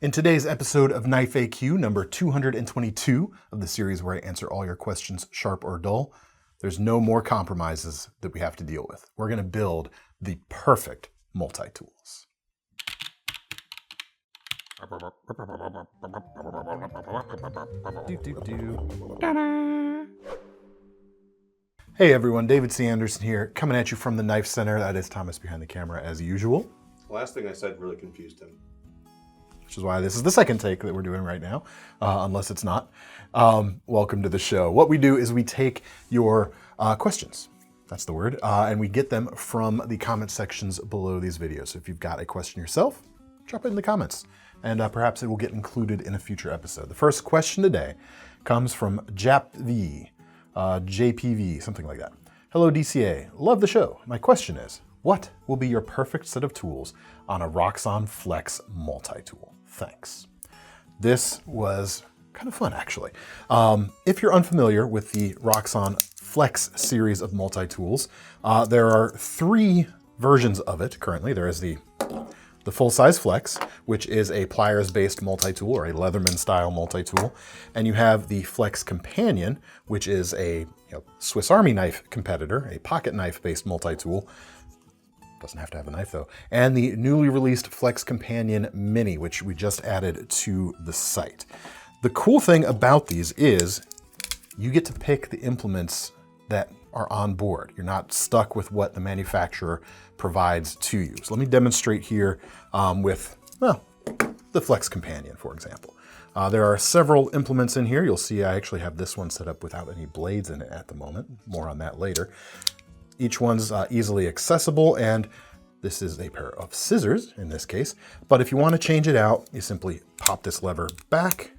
In today's episode of Knife AQ, number 222 of the series where I answer all your questions, sharp or dull, there's no more compromises that we have to deal with. We're going to build the perfect multi-tools. Hey everyone, David C. Anderson here, coming at you from the Knife Center. That is Thomas behind the camera as usual. The last thing I said really confused him. Which is why this is the second take that we're doing right now, unless it's not. Welcome to the show. What we do is we take your questions, that's the word, and we get them from the comment sections below these videos. So if you've got a question yourself, drop it in the comments, and perhaps it will get included in a future episode. The first question today comes from JapV, JPV, something like that. Hello DCA, love the show. My question is, what will be your perfect set of tools on a Roxxon Flex multi-tool? Thanks. This was kind of fun, actually. If you're unfamiliar with the Roxxon Flex series of multi-tools, there are three versions of it currently. There is the full-size Flex, which is a pliers-based multi-tool or a Leatherman-style multi-tool. And you have the Flex Companion, which is a Swiss Army knife competitor, a pocket knife-based multi-tool. Doesn't have to have a knife though. And the newly released Flex Companion Mini, which we just added to the site. The cool thing about these is you get to pick the implements that are on board. You're not stuck with what the manufacturer provides to you. So let me demonstrate here with, well, the Flex Companion, for example. There are several implements in here. You'll see I actually have this one set up without any blades in it at the moment. More on that later. Each one's easily accessible, and this is a pair of scissors in this case. But if you want to change it out, you simply pop this lever back,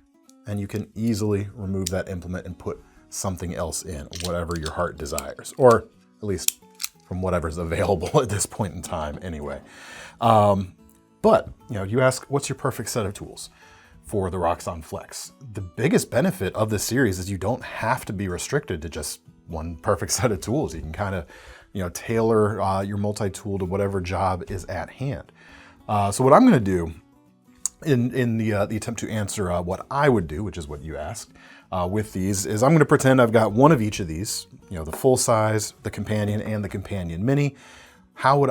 and you can easily remove that implement and put something else in, whatever your heart desires, or at least from whatever's available at this point in time anyway. But you ask, what's your perfect set of tools for the Roxxon Flex? The biggest benefit of this series is you don't have to be restricted to just one perfect set of tools. You can kind of, tailor your multi-tool to whatever job is at hand. So what I'm going to do in the attempt to answer what I would do, which is what you asked, with these, is I'm going to pretend I've got one of each of these, the full size, the Companion, and the Companion Mini. How would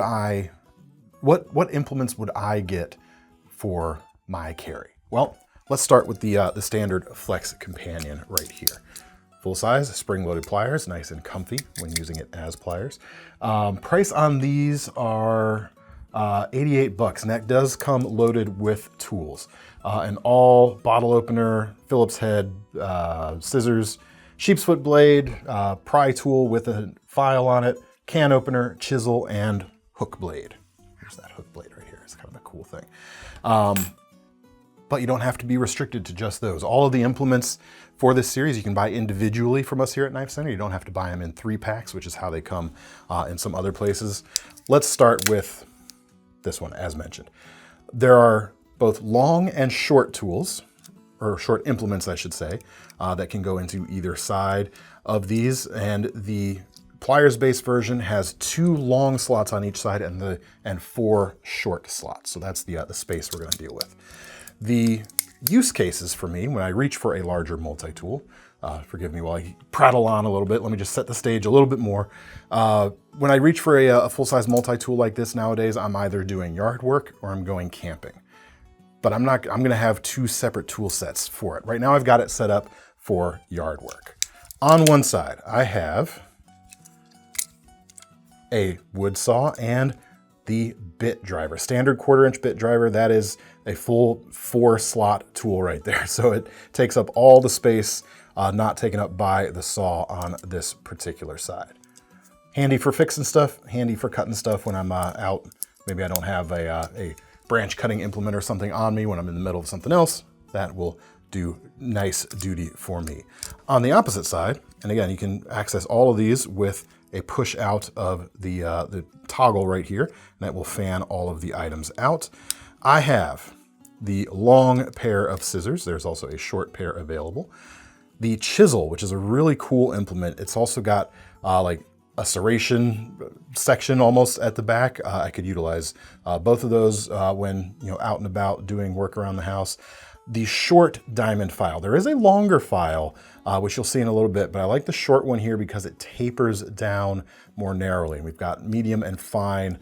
what implements would I get for my carry? Well, let's start with the standard Flex Companion right here. Full size, spring-loaded pliers, nice and comfy when using it as pliers. Price on these are $88, and that does come loaded with tools. An all bottle opener, Phillips head, scissors, sheep's foot blade, pry tool with a file on it, can opener, chisel, and hook blade. Here's that hook blade right here. It's kind of a cool thing. But you don't have to be restricted to just those. All of the implements for this series you can buy individually from us here at Knife Center. You don't have to buy them in 3-packs, which is how they come in some other places. Let's start with this one, as mentioned. There are both long and short tools, or short implements, I should say, that can go into either side of these. And the pliers-based version has 2 long slots on each side and 4 short slots. So that's the space we're going to deal with. The use cases for me when I reach for a larger multi-tool, forgive me while I prattle on a little bit, let me just set the stage a little bit more. When I reach for a full-size multi-tool like this nowadays, I'm either doing yard work or I'm going camping. But I'm gonna have 2 separate tool sets for it. Right now I've got it set up for yard work. On one side, I have a wood saw and the bit driver, standard 1/4-inch bit driver. That is a full 4-slot tool right there. So it takes up all the space not taken up by the saw on this particular side. Handy for fixing stuff, handy for cutting stuff when I'm out. Maybe I don't have a branch cutting implement or something on me when I'm in the middle of something else. That will do nice duty for me. On the opposite side, and again, you can access all of these with a push out of the toggle right here, and that will fan all of the items out. I have the long pair of scissors. There's also a short pair available. The chisel, which is a really cool implement. It's also got like a serration section almost at the back. I could utilize both of those when out and about doing work around the house. The short diamond file. There is a longer file, which you'll see in a little bit, but I like the short one here because it tapers down more narrowly. And we've got medium and fine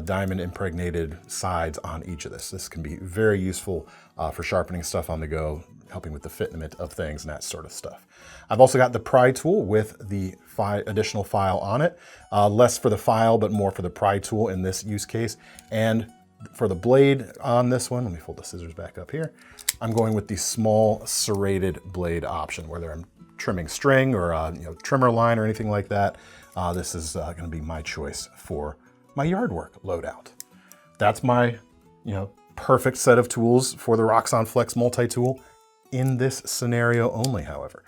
diamond impregnated sides on each of this. This can be very useful for sharpening stuff on the go, helping with the fitment of things and that sort of stuff. I've also got the pry tool with the additional file on it. Less for the file, but more for the pry tool in this use case. And for the blade on this one, let me fold the scissors back up here. I'm going with the small serrated blade option, whether I'm trimming string or trimmer line or anything like that. This is going to be my choice for my yard work loadout. That's my perfect set of tools for the Roxxon Flex multi-tool in this scenario only, however.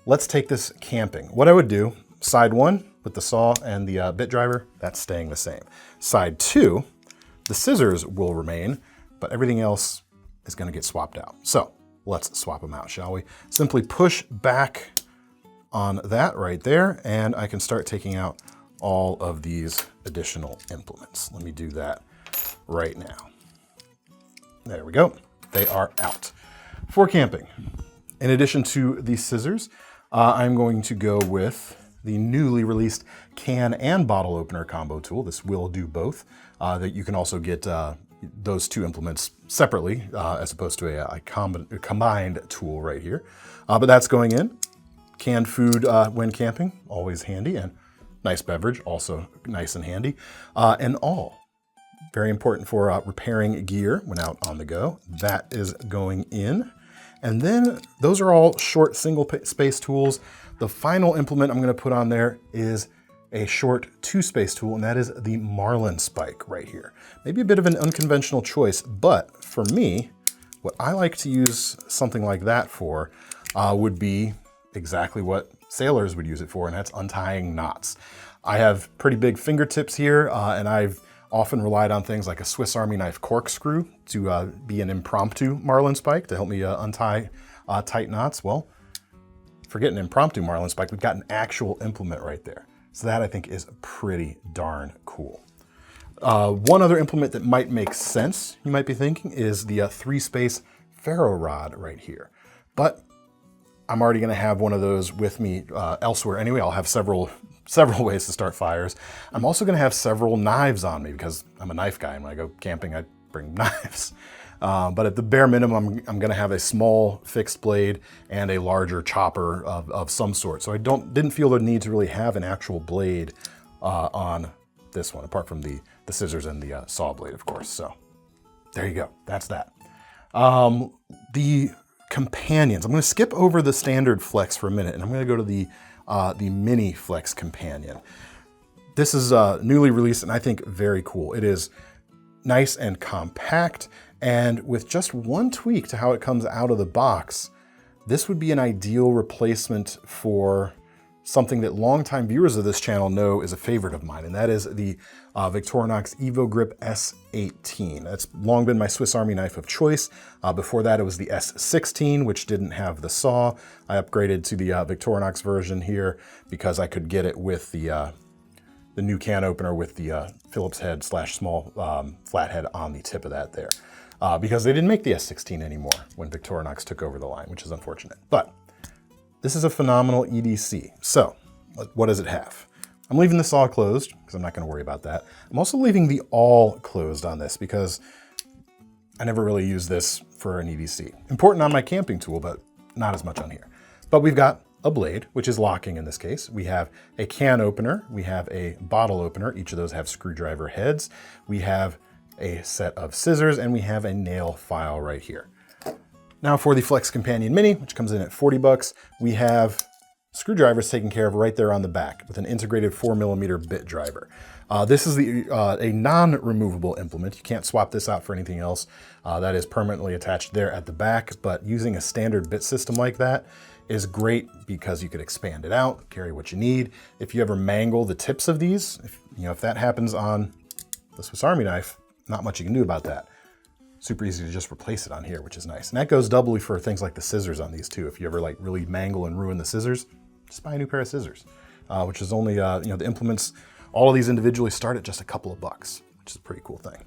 Let's take this camping. What I would do, side one with the saw and the bit driver, that's staying the same. Side two, the scissors will remain, but everything else is going to get swapped out. So let's swap them out, shall we? Simply push back on that right there, and I can start taking out all of these additional implements. Let me do that right now. There we go. They are out. For camping, in addition to the scissors, I'm going to go with the newly released can and bottle opener combo tool. This will do both. That you can also get those two implements separately as opposed to a combined tool right here. But that's going in. Canned food when camping, always handy, and nice beverage, also nice and handy. And all, very important for repairing gear when out on the go. That is going in. And then those are all short single space tools. The final implement I'm going to put on there is a short 2-space tool, and that is the Marlin spike right here. Maybe a bit of an unconventional choice, but for me, what I like to use something like that for would be exactly what sailors would use it for, and that's untying knots. I have pretty big fingertips here, and I've often relied on things like a Swiss Army knife corkscrew to be an impromptu Marlin spike to help me untie tight knots. Well, forget an impromptu Marlin spike, we've got an actual implement right there. So that I think is pretty darn cool. One other implement that might make sense, you might be thinking, is the 3-space ferro rod right here. But I'm already gonna have one of those with me elsewhere anyway. I'll have several ways to start fires. I'm also gonna have several knives on me because I'm a knife guy, and when I go camping, I bring knives. But at the bare minimum, I'm gonna have a small fixed blade and a larger chopper of some sort. So I didn't feel the need to really have an actual blade on this one, apart from the scissors and the saw blade, of course. So there you go, that's that. The companions, I'm gonna skip over the standard Flex for a minute, and I'm gonna go to the mini Flex companion. This is newly released, and I think very cool. It is nice and compact, and with just one tweak to how it comes out of the box, this would be an ideal replacement for something that longtime viewers of this channel know is a favorite of mine, and that is the Victorinox EvoGrip S18. That's long been my Swiss Army knife of choice. Before that, it was the S16, which didn't have the saw. I upgraded to the Victorinox version here because I could get it with the new can opener with the Phillips head / small flathead on the tip of that there. Because they didn't make the S16 anymore when Victorinox took over the line, which is unfortunate. But this is a phenomenal EDC. So what does it have? I'm leaving the saw closed because I'm not going to worry about that. I'm also leaving the awl closed on this because I never really use this for an EDC. Important on my camping tool, but not as much on here. But we've got a blade, which is locking in this case. We have a can opener. We have a bottle opener. Each of those have screwdriver heads. We have a set of scissors, and we have a nail file right here. Now for the Flex Companion Mini, which comes in at 40 bucks, we have screwdrivers taken care of right there on the back with an integrated 4mm bit driver. This is a non-removable implement. You can't swap this out for anything else. That is permanently attached there at the back, but using a standard bit system like that is great because you could expand it out, carry what you need. If you ever mangle the tips of these, if that happens on the Swiss Army knife, not much you can do about that. Super easy to just replace it on here, which is nice. And that goes doubly for things like the scissors on these too. If you ever really mangle and ruin the scissors, just buy a new pair of scissors. which is only, the implements, all of these individually start at just a couple of bucks, which is a pretty cool thing.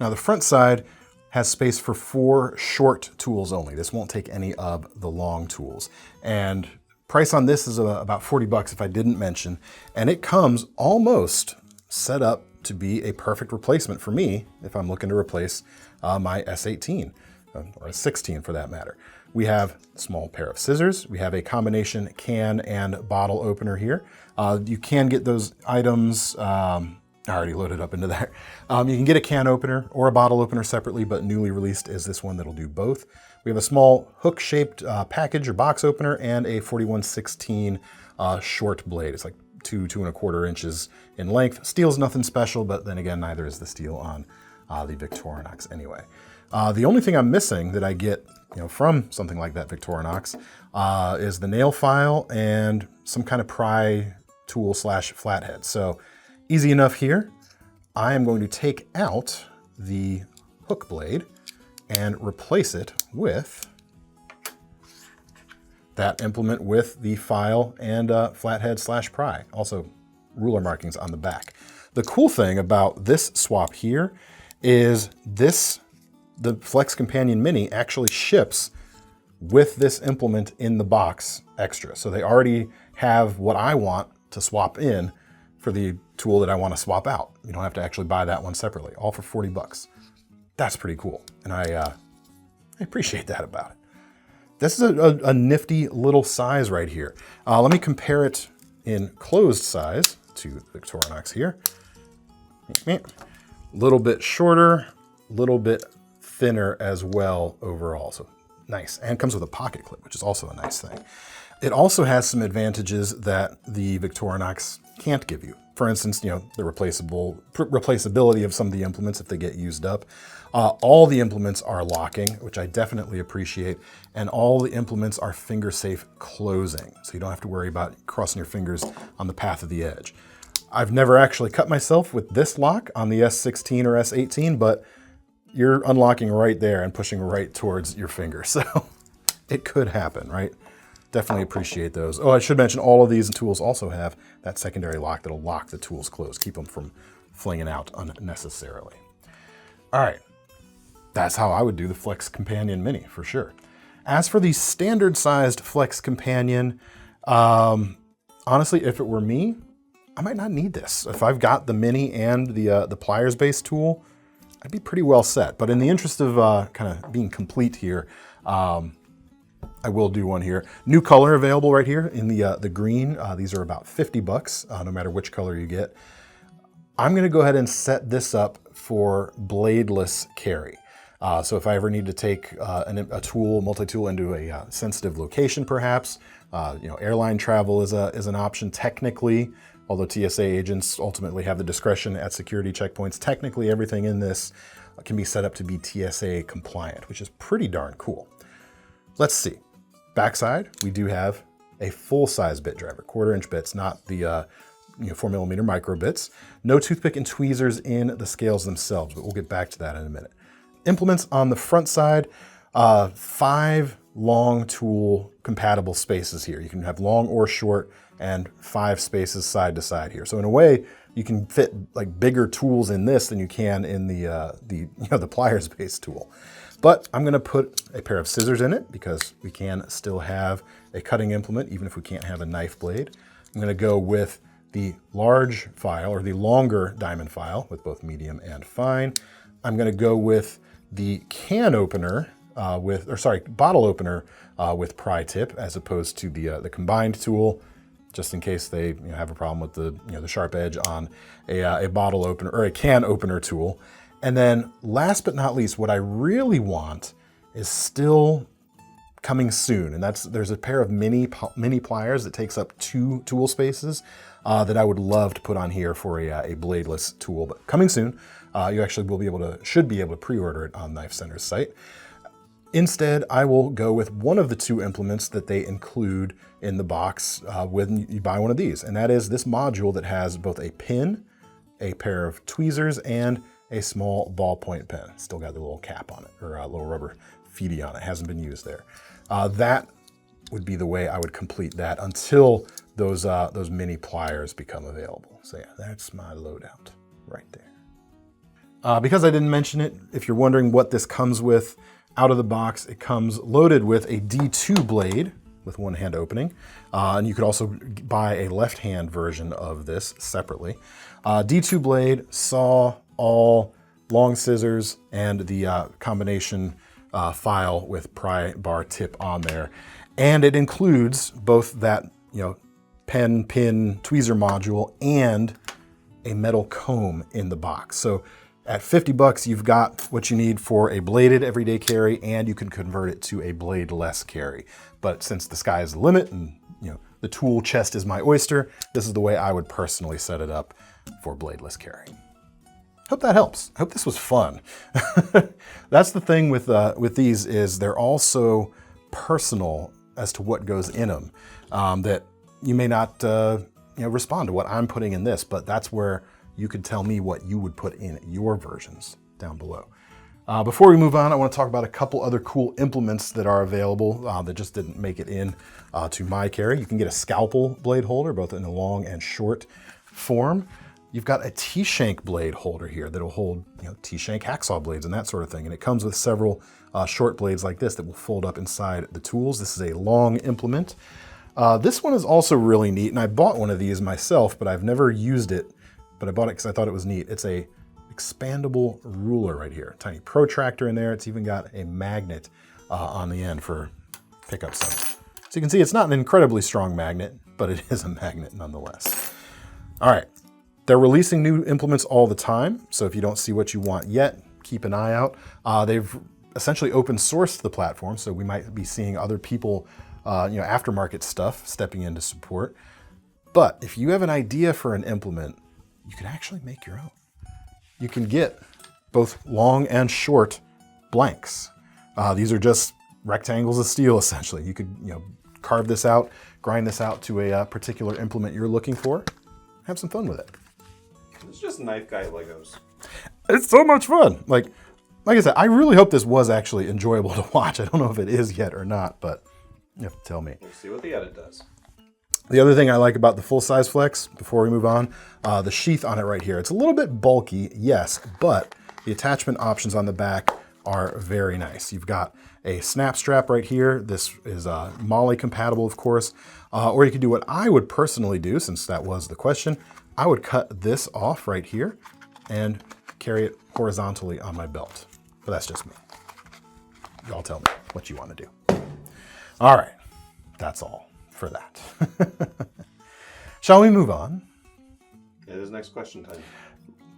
Now the front side has space for 4 short tools only. This won't take any of the long tools. And price on this is about 40 bucks if I didn't mention, and it comes almost set up to be a perfect replacement for me if I'm looking to replace my S18, or S16 for that matter. We have a small pair of scissors. We have a combination can and bottle opener here. You can get those items, I already loaded up into there. You can get a can opener or a bottle opener separately, but newly released is this one that'll do both. We have a small hook-shaped package or box opener and a 41/16 short blade. It's like 2.25 inches in length. Steel's nothing special, but then again, neither is the steel on the Victorinox anyway. The only thing I'm missing that I get from something like that Victorinox is the nail file and some kind of pry tool / flathead. So easy enough here. I am going to take out the hook blade and replace it with that implement with the file and flathead / pry. Also ruler markings on the back. The cool thing about this swap here is the Flex Companion Mini actually ships with this implement in the box extra. So they already have what I want to swap in for the tool that I want to swap out. You don't have to actually buy that one separately, all for 40 bucks. That's pretty cool. And I appreciate that about it. This is a nifty little size right here. Let me compare it in closed size to Victorinox here. A little bit shorter, a little bit thinner as well overall. So nice. And comes with a pocket clip, which is also a nice thing. It also has some advantages that the Victorinox can't give you. For instance, the replaceability of some of the implements if they get used up. All the implements are locking, which I definitely appreciate, and all the implements are finger safe closing, so you don't have to worry about crossing your fingers on the path of the edge. I've never actually cut myself with this lock on the S16 or S18, but you're unlocking right there and pushing right towards your finger, so it could happen, right? Definitely appreciate those. Oh, I should mention all of these tools also have that secondary lock that'll lock the tools closed, keep them from flinging out unnecessarily. All right, that's how I would do the Flex Companion Mini for sure. As for the standard sized Flex Companion, honestly, if it were me, I might not need this. If I've got the Mini and the pliers based tool, I'd be pretty well set. But in the interest of kind of being complete here, I will do one here. New color available right here in the green. These are about 50 bucks, no matter which color you get. I'm gonna go ahead and set this up for bladeless carry. So if I ever need to take a tool, multi-tool into a sensitive location perhaps, airline travel is an option technically, although TSA agents ultimately have the discretion at security checkpoints. Technically everything in this can be set up to be TSA compliant, which is pretty darn cool. Let's see. Backside, we do have a full-size bit driver, 1/4 inch bits, not the 4mm micro bits. No toothpick and tweezers in the scales themselves, but we'll get back to that in a minute. Implements on the front side, 5 long tool compatible spaces here. You can have long or short and 5 spaces side to side here. So in a way, you can fit like bigger tools in this than you can in the pliers based tool. But I'm gonna put a pair of scissors in it because we can still have a cutting implement even if we can't have a knife blade. I'm gonna go with the large file or the longer diamond file with both medium and fine. I'm gonna go with the can opener bottle opener with pry tip as opposed to the combined tool, just in case they have a problem with the sharp edge on a bottle opener or a can opener tool. And then last but not least, what I really want is still coming soon. And there's a pair of mini pliers that takes up 2 tool spaces that I would love to put on here for a bladeless tool, but coming soon. You actually should be able to pre-order it on KnifeCenter's site. Instead, I will go with one of the 2 implements that they include in the box when you buy one of these. And that is this module that has both a pin, a pair of tweezers, and a small ballpoint pen. Still got the little cap on it, or a little rubber feety on it. Hasn't been used there. That would be the way I would complete that until those mini pliers become available. So yeah, that's my loadout right there. Because I didn't mention it, if you're wondering what this comes with out of the box, it comes loaded with a D2 blade with one hand opening. And you could also buy a left-hand version of this separately. D2 blade, saw, awl, long scissors, and the combination file with pry bar tip on there. And it includes both that, pen, pin, tweezer module and a metal comb in the box. So at $50, you've got what you need for a bladed everyday carry, and you can convert it to a bladeless carry. But since the sky is the limit and the tool chest is my oyster, this is the way I would personally set it up for bladeless carry. Hope that helps. I hope this was fun. That's the thing with these is they're also personal as to what goes in them. That you may not respond to what I'm putting in this, but that's where you could tell me what you would put in your versions down below. Before we move on, I want to talk about a couple other cool implements that are available that just didn't make it in to my carry. You can get a scalpel blade holder, both in a long and short form. You've got a T-shank blade holder here that'll hold T-shank hacksaw blades and that sort of thing. And it comes with several short blades like this that will fold up inside the tools. This is a long implement. This one is also really neat, and I bought one of these myself, but I've never used it, but I bought it because I thought it was neat. It's a expandable ruler right here. Tiny protractor in there. It's even got a magnet on the end for pickup center. So you can see it's not an incredibly strong magnet, but it is a magnet nonetheless. All right. They're releasing new implements all the time, so if you don't see what you want yet, keep an eye out. They've essentially open sourced the platform, so we might be seeing other people, aftermarket stuff stepping in to support. But if you have an idea for an implement, you can actually make your own. You can get both long and short blanks. These are just rectangles of steel, essentially. You could, carve this out, grind this out to a particular implement you're looking for. Have some fun with it. It's just knife guy Legos. It's so much fun. Like I said, I really hope this was actually enjoyable to watch. I don't know if it is yet or not, but you have to tell me. We'll see what the edit does. The other thing I like about the full-size Flex, before we move on, the sheath on it right here. It's a little bit bulky, yes, but the attachment options on the back are very nice. You've got a snap strap right here. This is MOLLE compatible, of course. Or you could do what I would personally do, since that was the question. I would cut this off right here and carry it horizontally on my belt. But that's just me. Y'all tell me what you want to do. All right, that's all for that. Shall we move on? It is next question time.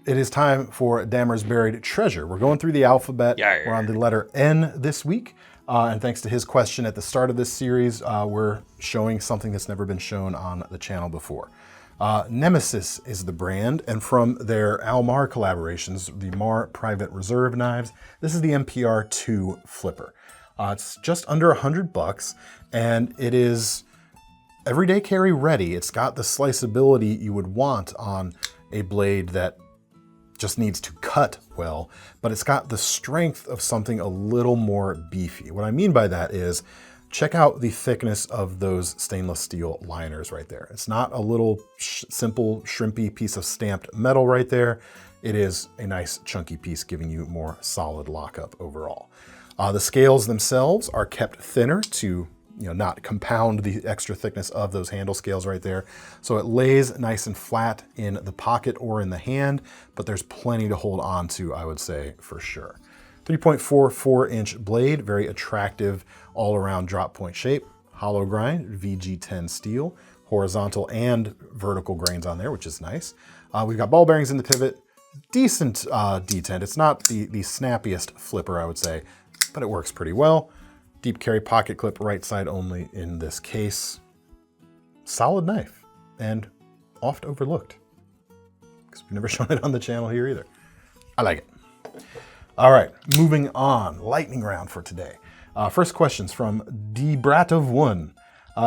It is time for Damyr's Buried Treasure. We're going through the alphabet. Yeah. We're on the letter N this week. And thanks to his question at the start of this series, we're showing something that's never been shown on the channel before. Nemesis is the brand, and from their Almar collaborations, the Mar Private Reserve knives, this is the MPR2 flipper. It's just under $100, and it is everyday carry ready. It's got the sliceability you would want on a blade that just needs to cut well, but it's got the strength of something a little more beefy. What I mean by that is, check out the thickness of those stainless steel liners right there. It's not a little simple shrimpy piece of stamped metal right there. It is a nice chunky piece giving you more solid lockup overall. The scales themselves are kept thinner to not compound the extra thickness of those handle scales right there. So it lays nice and flat in the pocket or in the hand, but there's plenty to hold on to, I would say, for sure. 3.44-inch blade, very attractive all-around drop point shape. Hollow grind, VG10 steel, horizontal and vertical grains on there, which is nice. We've got ball bearings in the pivot, decent detent. It's not the snappiest flipper, I would say, but it works pretty well. Deep carry pocket clip, right side only in this case. Solid knife, and oft overlooked, because we've never shown it on the channel here either. I like it. All right, moving on. Lightning round for today. First question's from DBrat1.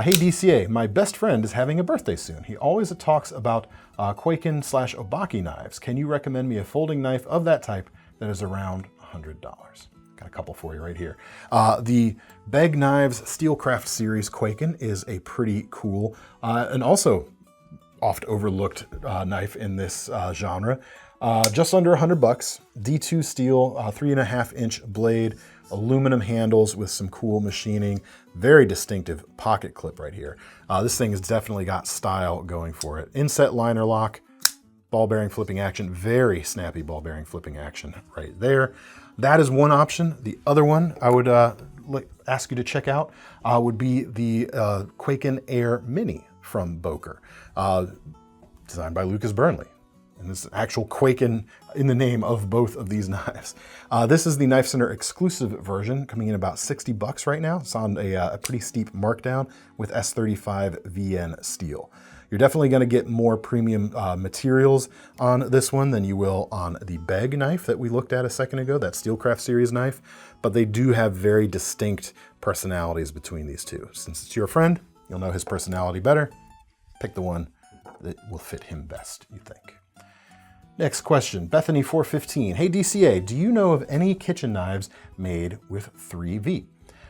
Hey DCA, my best friend is having a birthday soon. He always talks about Kwaiken/Obaki knives. Can you recommend me a folding knife of that type that is around $100? Got a couple for you right here. The Beg Knives Steelcraft Series Kwaiken is a pretty cool and also oft overlooked knife in this genre. Just under $100. D2 steel, 3.5-inch blade, aluminum handles with some cool machining. Very distinctive pocket clip right here. This thing has definitely got style going for it. Inset liner lock, ball bearing flipping action, very snappy ball bearing flipping action right there. That is one option. The other one I would ask you to check out would be the Kwaiken Air Mini from Boker, designed by Lucas Burnley. And this actual Kwaiken in the name of both of these knives. This is the KnifeCenter exclusive version, coming in about $60 right now. It's on a pretty steep markdown with S35 VN steel. You're definitely going to get more premium materials on this one than you will on the Beg knife that we looked at a second ago, that Steelcraft series knife, but they do have very distinct personalities between these two. Since it's your friend, you'll know his personality better. Pick the one that will fit him best, you think. Next question, Bethany415. Hey DCA, do you know of any kitchen knives made with 3V?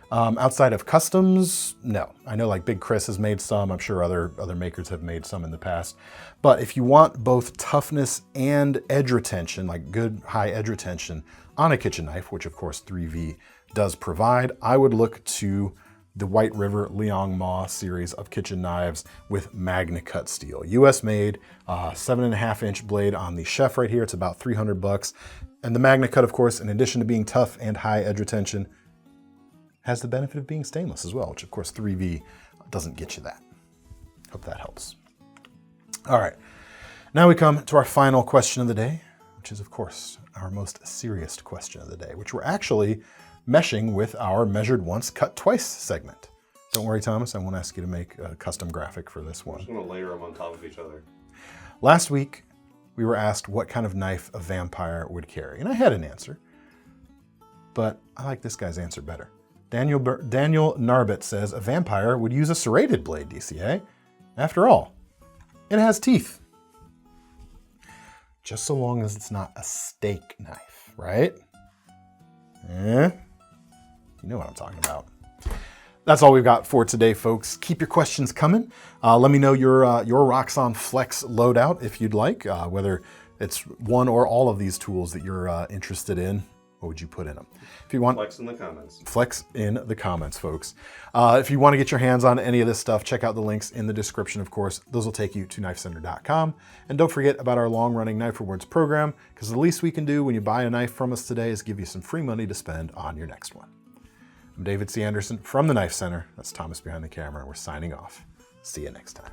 Outside of customs, no. I know like Big Chris has made some. I'm sure other makers have made some in the past. But if you want both toughness and edge retention, like good high edge retention on a kitchen knife, which of course 3V does provide, I would look to the White River Liang Ma series of kitchen knives with Magna Cut steel. US made, 7.5-inch blade on the chef right here. It's about $300. And the Magna Cut, of course, in addition to being tough and high edge retention, has the benefit of being stainless as well, which of course 3V doesn't get you that. Hope that helps. All right, now we come to our final question of the day, which is of course our most serious question of the day, which we're actually meshing with our measured once, cut twice segment. Don't worry, Thomas, I won't ask you to make a custom graphic for this one. I'm just gonna layer them on top of each other. Last week, we were asked what kind of knife a vampire would carry, and I had an answer, but I like this guy's answer better. Daniel Narbit says a vampire would use a serrated blade, DCA. After all, it has teeth. Just so long as it's not a steak knife, right? You know what I'm talking about. That's all we've got for today, folks. Keep your questions coming. Let me know your Roxxon Flex loadout if you'd like, whether it's one or all of these tools that you're interested in. What would you put in them? If you want, Flex in the comments. Flex in the comments, folks. If you want to get your hands on any of this stuff, check out the links in the description, of course. Those will take you to KnifeCenter.com. And don't forget about our long-running Knife Rewards program, because the least we can do when you buy a knife from us today is give you some free money to spend on your next one. I'm David C. Anderson from the Knife Center. That's Thomas behind the camera, and we're signing off. See you next time.